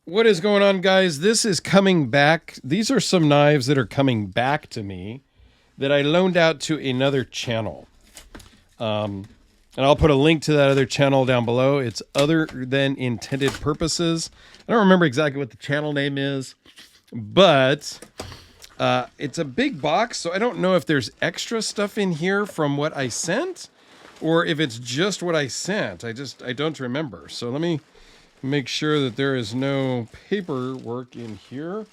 What is going on, guys? This is coming back. These are some knives that are coming back to me that I loaned out to another channel. And I'll put a link to that other channel down below. It's Other Than Intended Purposes. I don't remember exactly what the channel name is, but it's a big box, so I don't know if there's extra stuff in here from what I sent or if it's just what I sent. I don't remember. So let me make sure that there is no paperwork in here.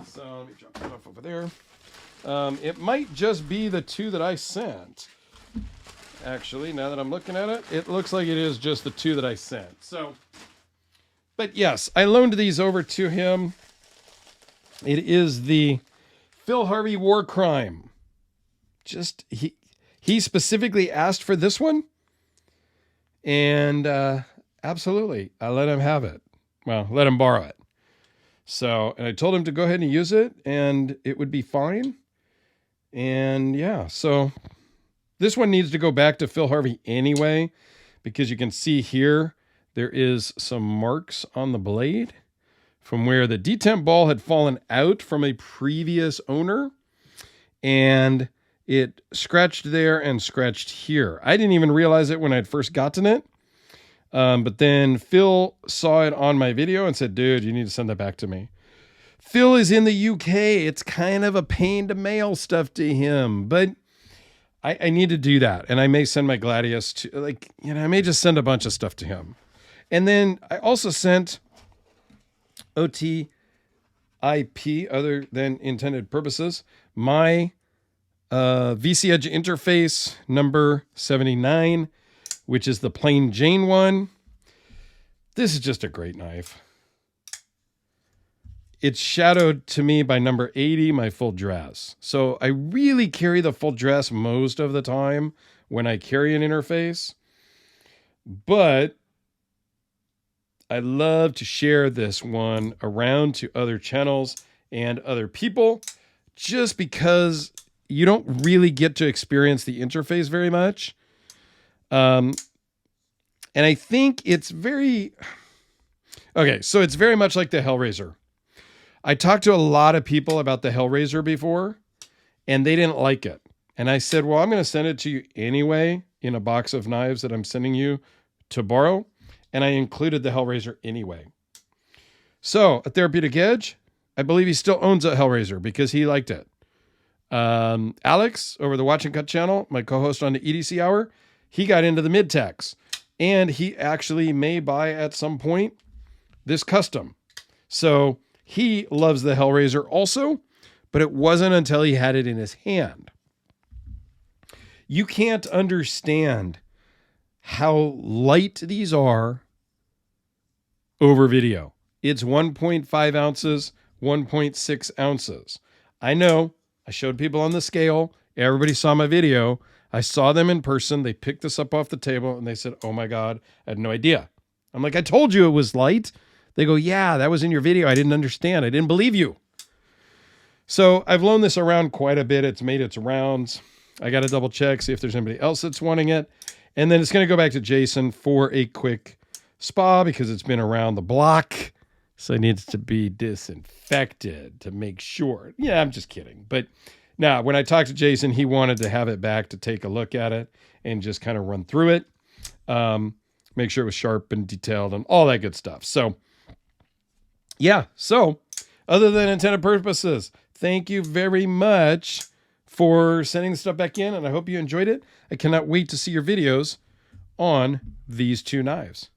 So let me drop that off over there. It might just be the two that I sent. Actually, now that I'm looking at it, it looks like it is just the two that I sent. So, but yes, I loaned these over to him. It is the Phil Harvey War Crime. He specifically asked for this one. And absolutely, I let him have it. Well, let him borrow it. So, and I told him to go ahead and use it, and it would be fine. And yeah, so this one needs to go back to Phil Harvey anyway, because you can see here, there is some marks on the blade from where the detemp ball had fallen out from a previous owner. And it scratched there and scratched here. I didn't even realize it when I'd first gotten it. But then Phil saw it on my video and said, dude, you need to send that back to me. Phil is in the UK. It's kind of a pain to mail stuff to him, but I need to do that. And I may send my Gladius to, I may just send a bunch of stuff to him. And then I also sent OTIP, Other Than Intended Purposes, my VC Edge interface number 79, which is the plain Jane one. This is just a great knife. It's shadowed to me by number 80, my full dress. So I really carry the full dress most of the time when I carry an interface. But I love to share this one around to other channels and other people just because you don't really get to experience the interface very much. And I think it's very... Okay, so it's very much like the Hellraiser. I talked to a lot of people about the Hellraiser before, and they didn't like it. And I said, well, I'm going to send it to you anyway in a box of knives that I'm sending you to borrow. And I included the Hellraiser anyway. So at Therapeutic Edge, I believe he still owns a Hellraiser because he liked it. Alex over the Watch and Cut channel, my co-host on the EDC Hour, he got into the mid-techs, and he actually may buy at some point this custom. So he loves the Hellraiser also, but it wasn't until he had it in his hand. You can't understand how light these are over video. It's 1.5 ounces, 1.6 ounces. I know. I showed people on the scale. Everybody saw my video. I saw them in person. They picked this up off the table and they said, oh my God, I had no idea. I'm like, I told you it was light. They go, yeah, that was in your video. I didn't understand. I didn't believe you. So I've loaned this around quite a bit. It's made its rounds. I got to double check, see if there's anybody else that's wanting it. And then it's going to go back to Jason for a quick spa because it's been around the block. So it needs to be disinfected to make sure. Yeah, I'm just kidding. But now, when I talked to Jason, he wanted to have it back to take a look at it and just kind of run through it. Make sure it was sharp and detailed and all that good stuff. So, yeah. So, Other Than Intended Purposes, thank you very much for sending the stuff back in, and I hope you enjoyed it. I cannot wait to see your videos on these two knives.